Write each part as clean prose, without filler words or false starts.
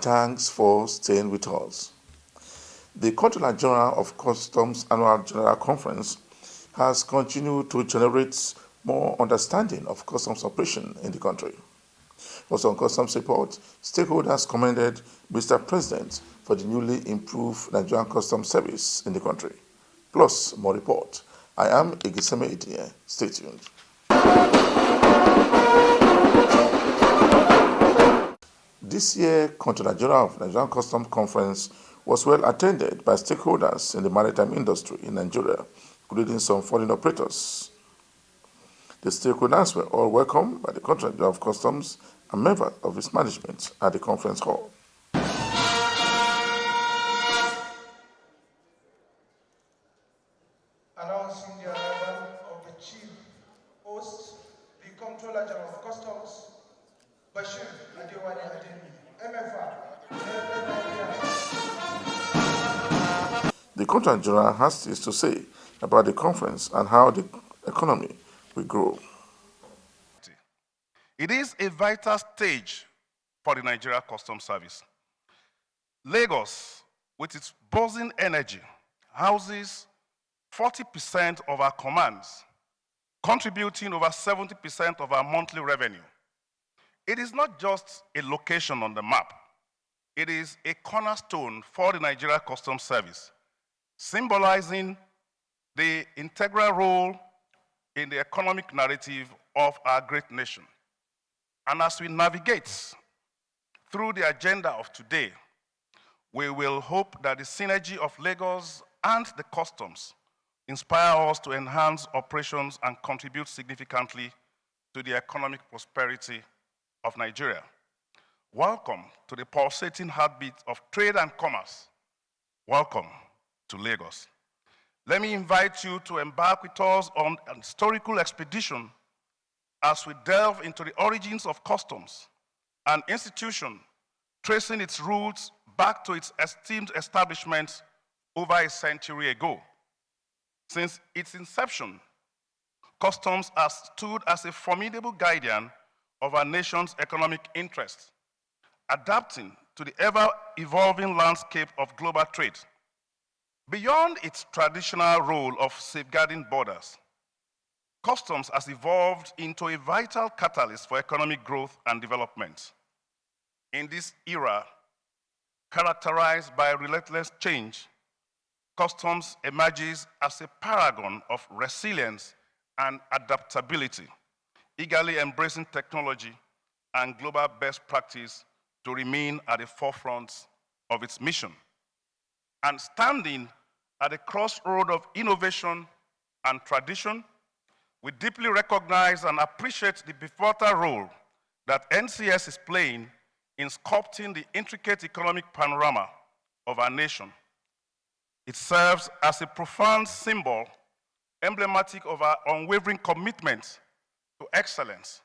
and thanks for staying with us. The Comptroller General of Customs Annual General Conference has continued to generate more understanding of customs operation in the country. Also on customs report, stakeholders commended Mr. President for the newly improved Nigerian customs service in the country. Plus, more report. I am Igiseme Idie. Stay tuned. This year, Comptroller General of Nigerian Customs Conference was well attended by stakeholders in the maritime industry in Nigeria, including some foreign operators. The stakeholders were all welcomed by the Comptroller General of Customs and members of its management at the conference hall. Announcing the arrival of the Chief Host, the Comptroller General of Customs, Bashir Adewale Adeni, MFR. The Comptroller General has this to say about the conference and how the economy will grow. It is a vital stage for the Nigeria Customs Service. Lagos, with its buzzing energy, houses 40% of our commands, contributing over 70% of our monthly revenue. It is not just a location on the map. It is a cornerstone for the Nigeria Customs Service, symbolizing the integral role in the economic narrative of our great nation. And as we navigate through the agenda of today, we will hope that the synergy of Lagos and the customs inspire us to enhance operations and contribute significantly to the economic prosperity of Nigeria. Welcome to the pulsating heartbeat of trade and commerce. Welcome to Lagos. Let me invite you to embark with us on an historical expedition as we delve into the origins of customs, an institution tracing its roots back to its esteemed establishment over a century ago. Since its inception, customs has stood as a formidable guardian of our nation's economic interests, adapting to the ever-evolving landscape of global trade. Beyond its traditional role of safeguarding borders, customs has evolved into a vital catalyst for economic growth and development. In this era, characterized by relentless change, customs emerges as a paragon of resilience and adaptability, eagerly embracing technology and global best practice to remain at the forefront of its mission. And standing at the crossroad of innovation and tradition, we deeply recognize and appreciate the pivotal role that NCS is playing in sculpting the intricate economic panorama of our nation. It serves as a profound symbol, emblematic of our unwavering commitment to excellence,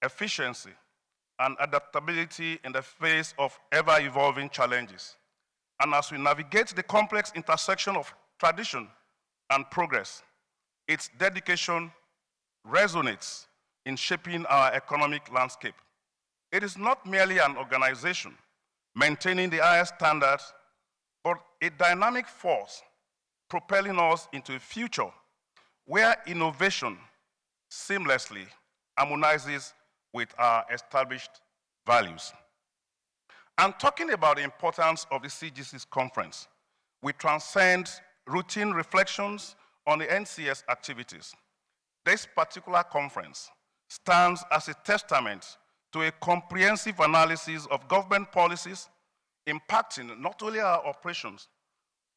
efficiency, and adaptability in the face of ever-evolving challenges. And as we navigate the complex intersection of tradition and progress, its dedication resonates in shaping our economic landscape. It is not merely an organization maintaining the highest standards, but a dynamic force propelling us into a future where innovation seamlessly harmonizes with our established values. And talking about the importance of the CGC's conference, we transcend routine reflections on the NCS activities. This particular conference stands as a testament to a comprehensive analysis of government policies impacting not only our operations,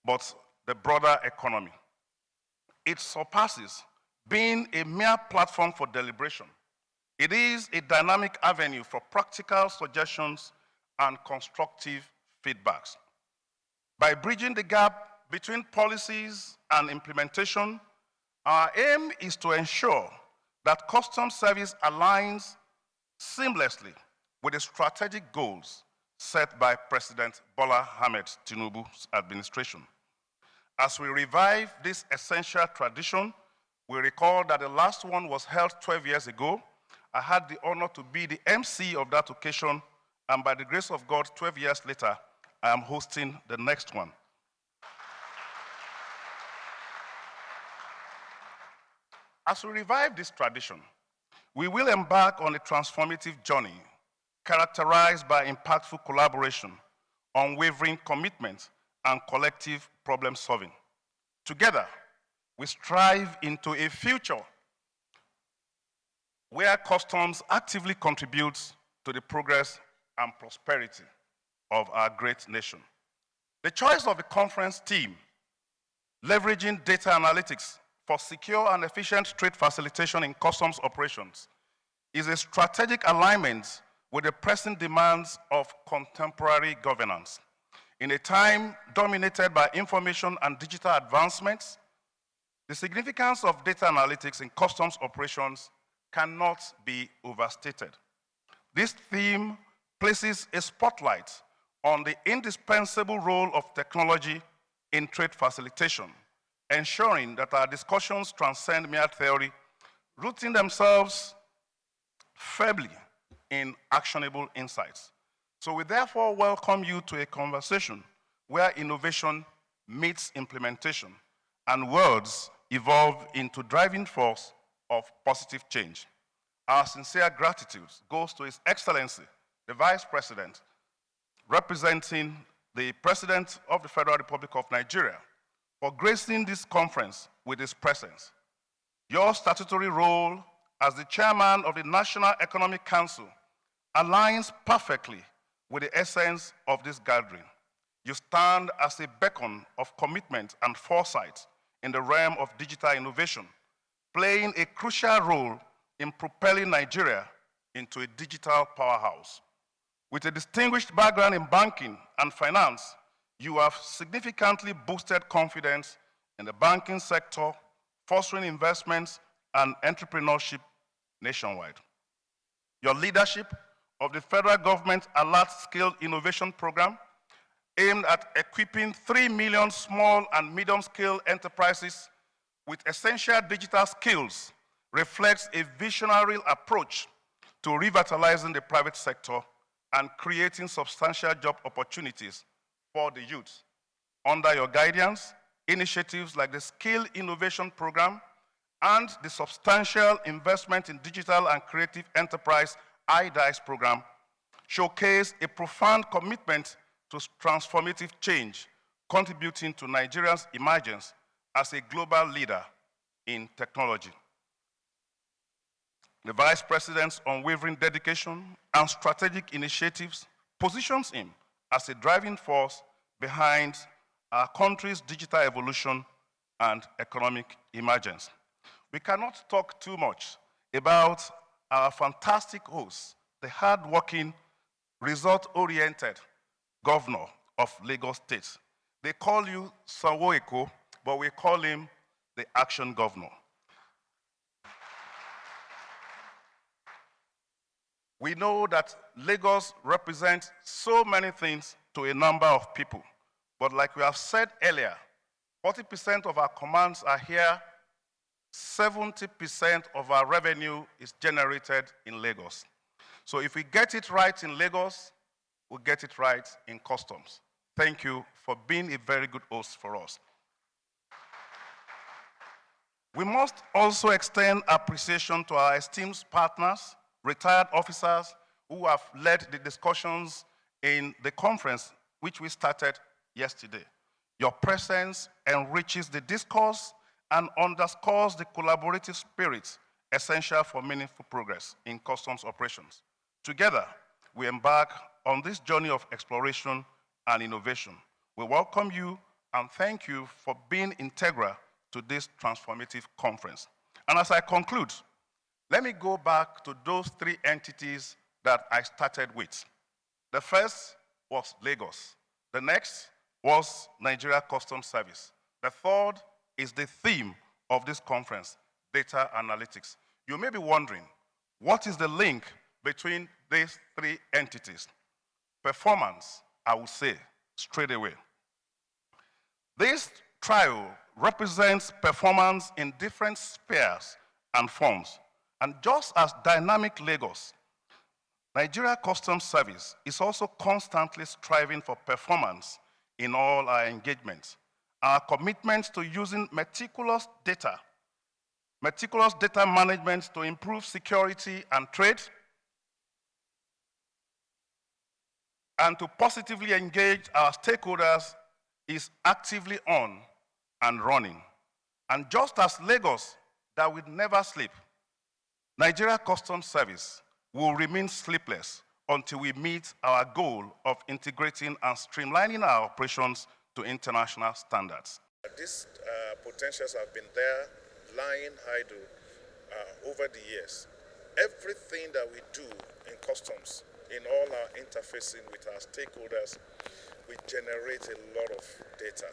but the broader economy. It surpasses being a mere platform for deliberation. It is a dynamic avenue for practical suggestions and constructive feedbacks. By bridging the gap between policies and implementation, our aim is to ensure that customs service aligns seamlessly with the strategic goals set by President Bola Ahmed Tinubu's administration. As we revive this essential tradition, we recall that the last one was held 12 years ago. I had the honor to be the MC of that occasion And by the grace of God, 12 years later, I am hosting the next one. As we revive this tradition, we will embark on a transformative journey characterized by impactful collaboration, unwavering commitment, and collective problem solving. Together, we strive into a future where customs actively contributes to the progress and prosperity of our great nation. The choice of the conference theme, leveraging data analytics for secure and efficient trade facilitation in customs operations, is a strategic alignment with the pressing demands of contemporary governance. In a time dominated by information and digital advancements, the significance of data analytics in customs operations cannot be overstated. This theme places a spotlight on the indispensable role of technology in trade facilitation, ensuring that our discussions transcend mere theory, rooting themselves firmly in actionable insights. So we therefore welcome you to a conversation where innovation meets implementation and words evolve into driving force of positive change. Our sincere gratitude goes to His Excellency, the Vice President, representing the President of the Federal Republic of Nigeria, for gracing this conference with his presence. Your statutory role as the Chairman of the National Economic Council aligns perfectly with the essence of this gathering. You stand as a beacon of commitment and foresight in the realm of digital innovation, playing a crucial role in propelling Nigeria into a digital powerhouse. With a distinguished background in banking and finance, you have significantly boosted confidence in the banking sector, fostering investments and entrepreneurship nationwide. Your leadership of the federal government Alert Scale Innovation Program, aimed at equipping 3 million small and medium-scale enterprises with essential digital skills, reflects a visionary approach to revitalizing the private sector and creating substantial job opportunities for the youth. Under your guidance, initiatives like the Skill Innovation Program and the Substantial Investment in Digital and Creative Enterprise IDICE program showcase a profound commitment to transformative change, contributing to Nigeria's emergence as a global leader in technology. The Vice President's unwavering dedication and strategic initiatives positions him as a driving force behind our country's digital evolution and economic emergence. We cannot talk too much about our fantastic host, the hard-working, result-oriented governor of Lagos State. They call you Sanwo-Eko, but we call him the Action Governor. We know that Lagos represents so many things to a number of people. But like we have said earlier, 40% of our commands are here, 70% of our revenue is generated in Lagos. So if we get it right in Lagos, we'll get it right in customs. Thank you for being a very good host for us. We must also extend appreciation to our esteemed partners, retired officers who have led the discussions in the conference which we started yesterday. Your presence enriches the discourse and underscores the collaborative spirit essential for meaningful progress in customs operations. Together, we embark on this journey of exploration and innovation. We welcome you and thank you for being integral to this transformative conference. And as I conclude, let me go back to those three entities that I started with. The first was Lagos. The next was Nigeria Customs Service. The third is the theme of this conference, data analytics. You may be wondering, what is the link between these three entities? Performance, I will say straight away. This trial represents performance in different spheres and forms. And just as dynamic Lagos Nigeria Customs Service is also constantly striving for performance in all our engagements. Our commitment to using meticulous data management to improve security and trade, and to positively engage our stakeholders is actively on and running. And just as Lagos, that will never sleep, Nigeria Customs Service will remain sleepless until we meet our goal of integrating and streamlining our operations to international standards. These potentials have been there, lying idle over the years. Everything that we do in customs, in all our interfacing with our stakeholders, we generate a lot of data.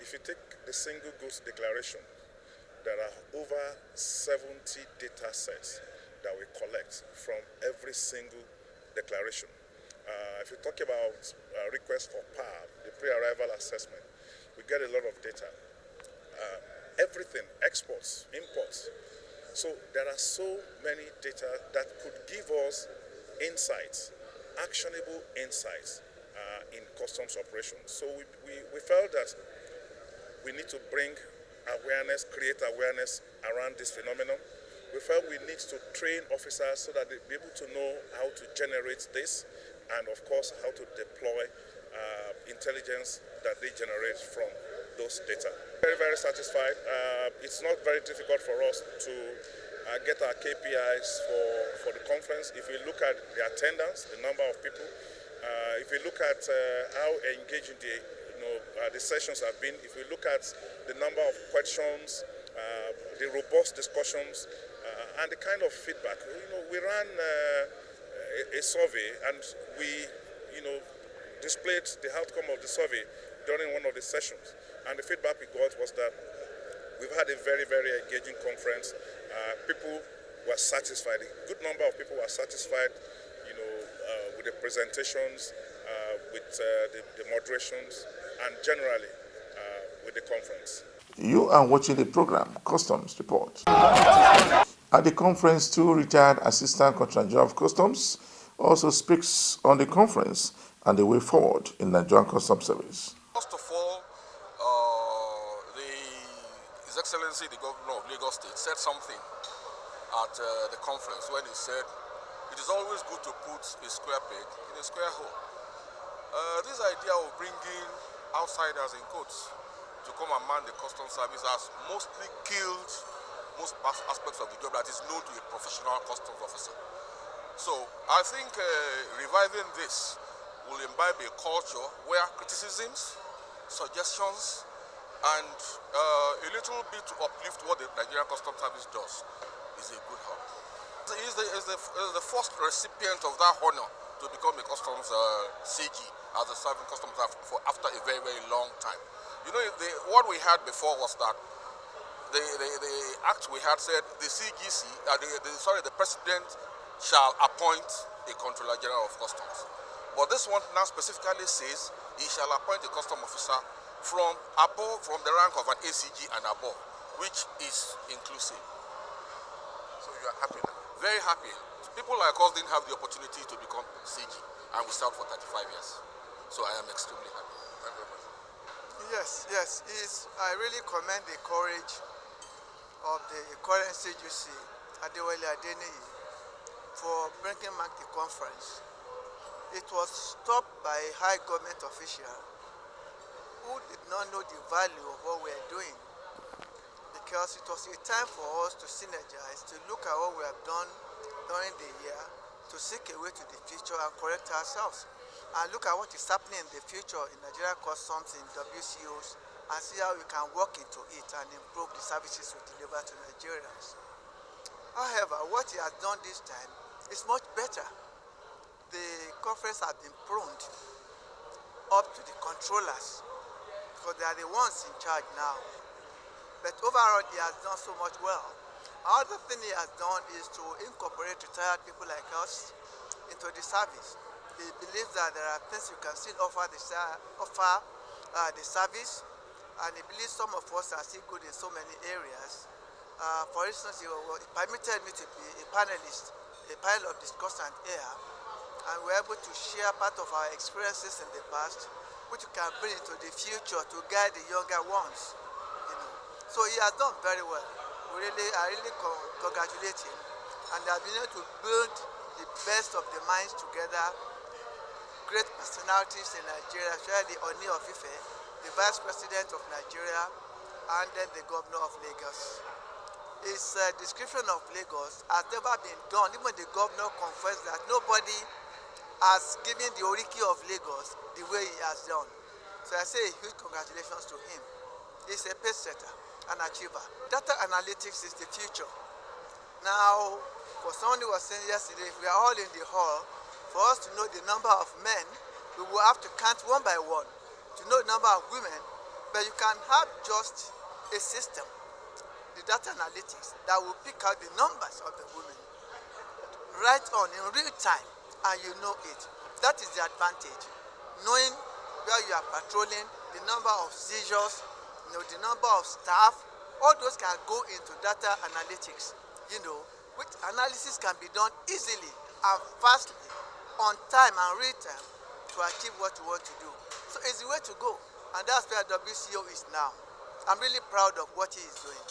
If you take the single goods declaration, there are over 70 data sets that we collect from every single declaration. If you talk about requests for PAB, the pre-arrival assessment, we get a lot of data. Everything, exports, imports. So there are so many data that could give us insights, actionable insights in customs operations. So we felt that we need to bring awareness, create awareness around this phenomenon. We felt we need to train officers so that they'll be able to know how to generate this and, of course, how to deploy intelligence that they generate from those data. Very, very satisfied. It's not very difficult for us to get our KPIs for the conference. If we look at the attendance, the number of people, if we look at how engaging the sessions have been, if we look at the number of questions, the robust discussions, and the kind of feedback. We ran a survey and we, displayed the outcome of the survey during one of the sessions. And the feedback we got was that we've had a very, very engaging conference. People were satisfied. A good number of people were satisfied, with the presentations, with the moderations, and generally with the conference. You are watching the program Customs Report. At the conference, two retired Assistant Controller General of Customs also speaks on the conference and the way forward in Nigerian Customs Service. First of all, His Excellency the Governor of Lagos State said something at the conference when he said, it is always good to put a square peg in a square hole. This idea of bringing outsiders in quotes to come and man the customs service has mostly killed most aspects of the job that is known to a professional customs officer. So I think reviving this will imbibe a culture where criticisms, suggestions, and a little bit to uplift what the Nigerian Customs Service does is a good help. He is the first recipient of that honor to become a customs CG as a serving customs after a very, very long time. What we had before was that the act we had said the CGC, the president shall appoint a Controller General of Customs. But this one now specifically says he shall appoint a custom officer from the rank of an ACG and above, which is inclusive. So you are happy now? Very happy. People like us didn't have the opportunity to become CG, and we served for 35 years. So I am extremely happy. Thank you very much. Yes. I really commend the courage of the current CGC, Adewale Adeniyi, for bringing back the conference. It was stopped by a high government official who did not know the value of what we are doing, because it was a time for us to synergize, to look at what we have done during the year, to seek a way to the future and correct ourselves, and look at what is happening in the future in Nigeria Customs, in WCOs, and see how we can work into it and improve the services we deliver to Nigerians. However, what he has done this time is much better. The conference has been pruned up to the controllers, because they are the ones in charge now. But overall, he has done so much well. Another thing he has done is to incorporate retired people like us into the service. He believes that there are things you can still offer the service, and he believes some of us are still good in so many areas. For instance, he permitted me to be a panelist a pile of discussion here, and we're able to share part of our experiences in the past, which we can bring into the future to guide the younger ones. So he has done very well. I really congratulate him, and they have been able to build the best of the minds together, great personalities in Nigeria, especially Oni of Ife, the Vice President of Nigeria, and then the Governor of Lagos. His description of Lagos has never been done. Even the governor confessed that nobody has given the Oriki of Lagos the way he has done. So I say a huge congratulations to him. He's a pace setter, an achiever. Data analytics is the future. Now, for someone who was saying yesterday, if we are all in the hall, for us to know the number of men, we will have to count one by one to know the number of women, but you can have just a system, the data analytics, that will pick out the numbers of the women right on in real time, and you know it. That is the advantage. Knowing where you are patrolling, the number of seizures, the number of staff, all those can go into data analytics, which analysis can be done easily and fastly, on time and real time, to achieve what you want to do. So it's the way to go, and that's where WCO is now. I'm really proud of what he is doing.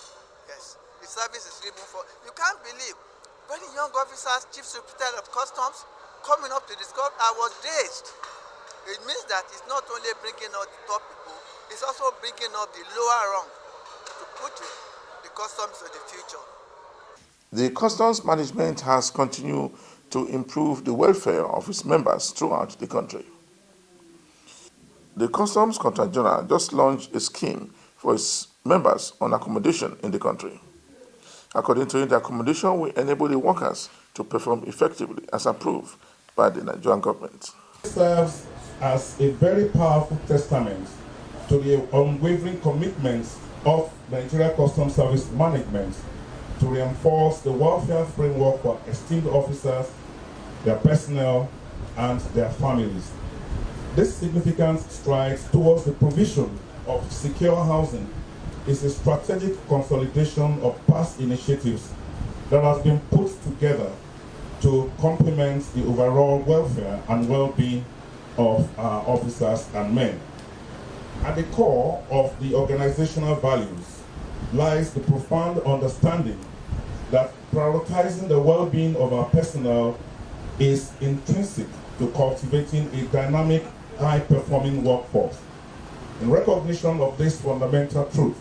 Yes, the service is really moving forward. You can't believe very young officers, Chief Superintendent of Customs, coming up to discuss. I was dazed. It means that it's not only bringing out the top people, it's also bringing up the lower rung to put the customs to the future. The customs management has continued to improve the welfare of its members throughout the country. The Customs Controller General just launched a scheme for its members on accommodation in the country. According to him, the accommodation will enable the workers to perform effectively as approved by the Nigerian government. It serves as a very powerful testament to the unwavering commitments of Nigeria Customs Service management to reinforce the welfare framework for esteemed officers, their personnel, and their families. This significant stride towards the provision of secure housing is a strategic consolidation of past initiatives that has been put together to complement the overall welfare and well-being of our officers and men. At the core of the organizational values lies the profound understanding that prioritizing the well-being of our personnel is intrinsic to cultivating a dynamic, high-performing workforce. In recognition of this fundamental truth,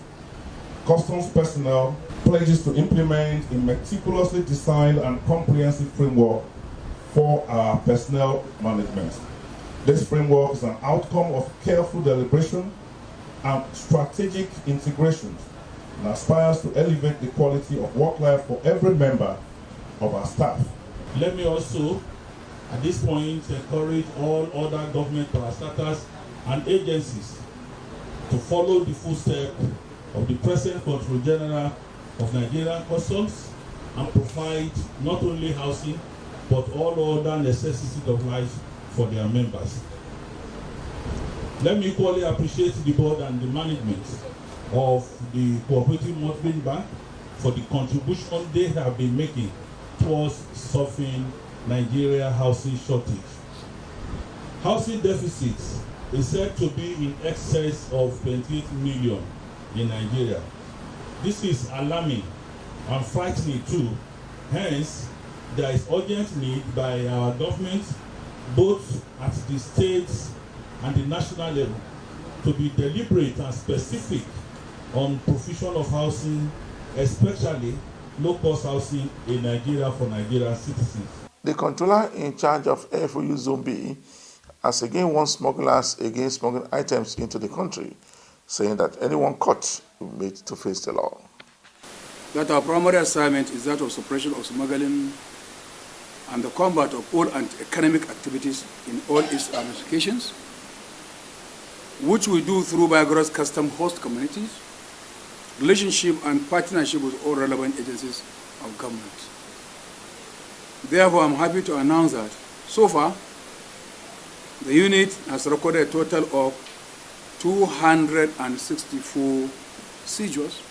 Customs personnel pledges to implement a meticulously designed and comprehensive framework for our personnel management. This framework is an outcome of careful deliberation and strategic integration and aspires to elevate the quality of work life for every member of our staff. Let me also, at this point, encourage all other government parastatals and agencies to follow the footsteps of the present Controller General of Nigerian Customs and provide not only housing but all other necessities of life for their members. Let me equally appreciate the board and the management of the Cooperative Mortgage Bank for the contribution they have been making towards solving Nigeria housing shortage. Housing deficits is said to be in excess of 28 million in Nigeria. This is alarming and frightening too. Hence, there is urgent need by our government, both at the states and the national level, to be deliberate and specific on provision of housing, especially low-cost housing in Nigeria for Nigerian citizens. The controller in charge of FOU Zone B has again warned smugglers against smuggling items into the country, saying that anyone caught will be made to face the law. That our primary assignment is that of suppression of smuggling and the combat of all anti-economic activities in all its ramifications, which we do through vigorous custom host communities, relationship and partnership with all relevant agencies of government. Therefore, I'm happy to announce that so far, the unit has recorded a total of 264 seizures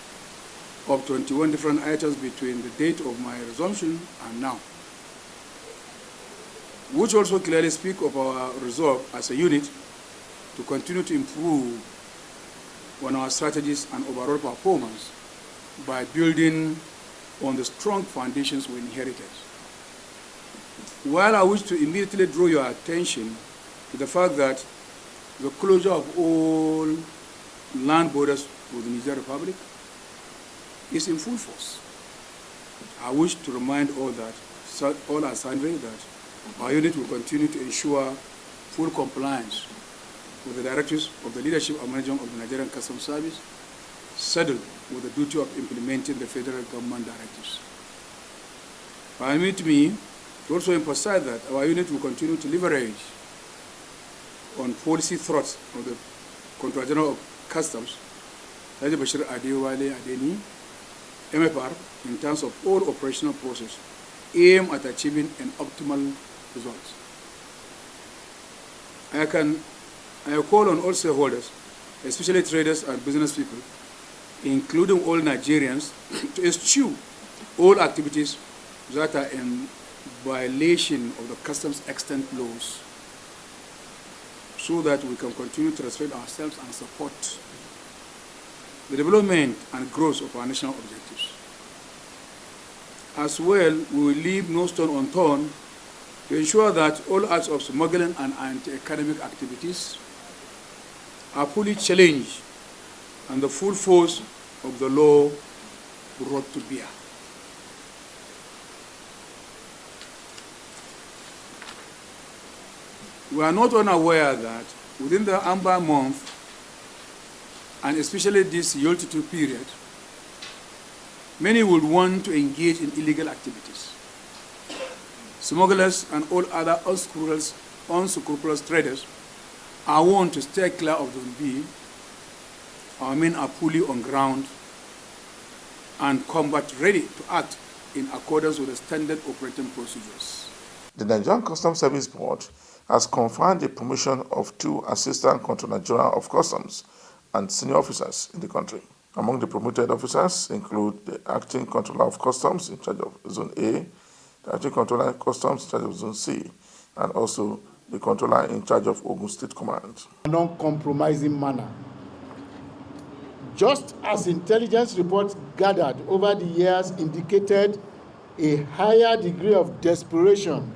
of 21 different items between the date of my resumption and now. which also clearly speak of our resolve as a unit to continue to improve on our strategies and overall performance by building on the strong foundations we inherited. While I wish to immediately draw your attention to the fact that the closure of all land borders with the Niger Republic is in full force, I wish to remind all and sundry that our unit will continue to ensure full compliance with the directives of the leadership and management of the Nigerian Customs Service, saddled with the duty of implementing the federal government directives. Permit me to also emphasize that our unit will continue to leverage on policy threats of the Controller General of Customs, Haji Bashir Adewale Adeni, MFR, in terms of all operational process, aim at achieving an optimal result. I call on all stakeholders, especially traders and business people, including all Nigerians, to eschew all activities that are in violation of the customs extant laws, so that we can continue to respect ourselves and support the development and growth of our national objectives. As well, we will leave no stone unturned to ensure that all acts of smuggling and anti-academic activities are fully challenged and the full force of the law brought to bear. We are not unaware that within the Amber month, and especially this Yultutu period, many would want to engage in illegal activities. Smugglers and all other unscrupulous traders are warned to stay clear of Zone B. Our men are fully on ground and combat ready to act in accordance with the standard operating procedures. The Nigerian Customs Service Board has confirmed the promotion of 2 Assistant Controller General of Customs and senior officers in the country. Among the promoted officers include the Acting Controller of Customs in charge of Zone A, the Acting Controller of Customs in charge of Zone C, and also the Controller in charge of Ogun State Command. Non-compromising manner. Just as intelligence reports gathered over the years indicated a higher degree of desperation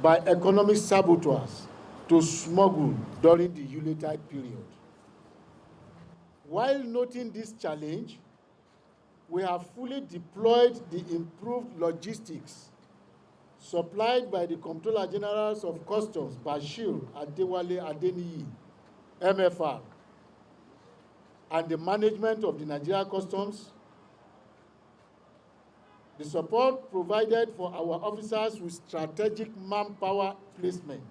by economic saboteurs to smuggle during the Yuletide period. While noting this challenge, we have fully deployed the improved logistics supplied by the Comptroller Generals of Customs, Bashir Adewale Adeniyi, MFR, and the management of the Nigeria Customs. The support provided for our officers with strategic manpower placement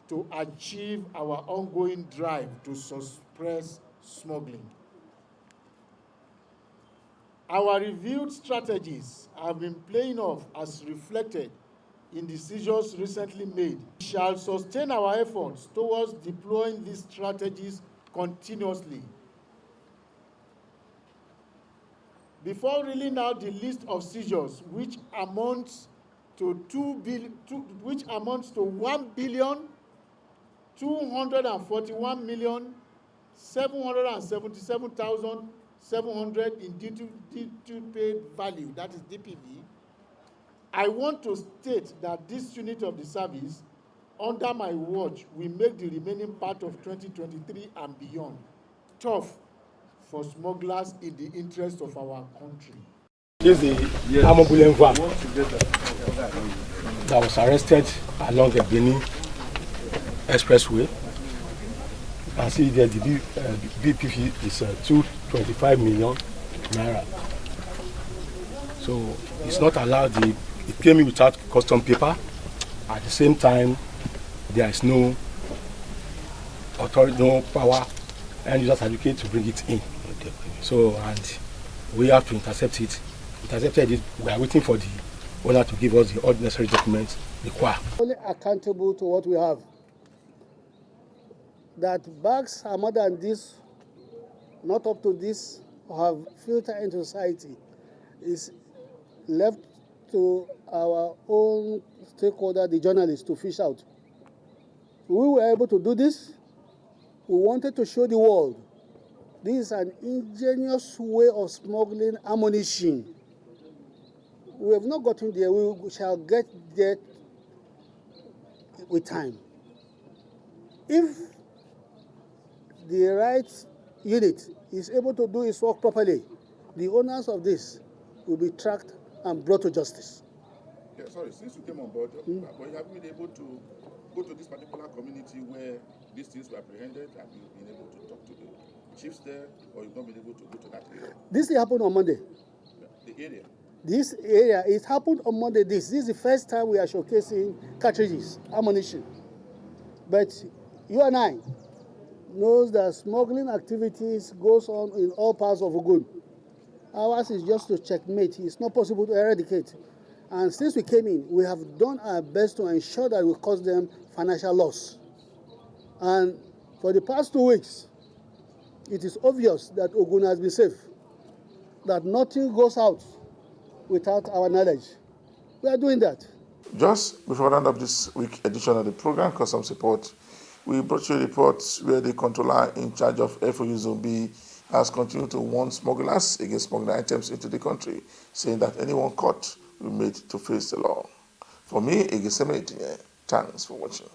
to achieve our ongoing drive to suppress smuggling. Our reviewed strategies have been playing off as reflected in decisions recently made. We shall sustain our efforts towards deploying these strategies continuously. Before reeling out the list of seizures, which amounts to 1,241,777,700 in duty paid value, that is DPV, I want to state that this unit of the service, under my watch, will make the remaining part of 2023 and beyond tough for smugglers in the interest of our country. This is the Amobulem van that was arrested along the Benin Expressway. You can see that the BPV is 225 million naira. So it's not allowed. It came in without custom paper. At the same time, there is no authority, no power, and you just advocate to bring it in. So, and we have to intercept it. Intercepted it. We are waiting for the owner to give us all the necessary documents required. Only accountable to what we have. That bags are more than this, not up to this, or have filtered into society, is left to our own stakeholder, the journalists, to fish out. We were able to do this. We wanted to show the world this is an ingenious way of smuggling ammunition. We have not gotten there. We shall get there with time. If the rights unit is able to do its work properly, the owners of this will be tracked and brought to justice. Yeah, sorry, since you came on board, but you have been able to go to this particular community where these things were apprehended? Have you been able to talk to the chiefs there, or you've not been able to go to that area? This happened on Monday. The area? This area, it happened on Monday. This is the first time we are showcasing cartridges, ammunition. But you and I knows that smuggling activities goes on in all parts of Ogun. Ours is just to checkmate. It's not possible to eradicate. And since we came in, we have done our best to ensure that we cause them financial loss. And for the past 2 weeks, it is obvious that Ogun has been safe, that nothing goes out without our knowledge. We are doing that. Just before the end of this week edition of the program, Customs Report, we brought you a report where the controller in charge of FOU Zone B has continued to warn smugglers against smuggling items into the country, saying that anyone caught will be made to face the law. For me, Igiseme Etinye, thanks for watching.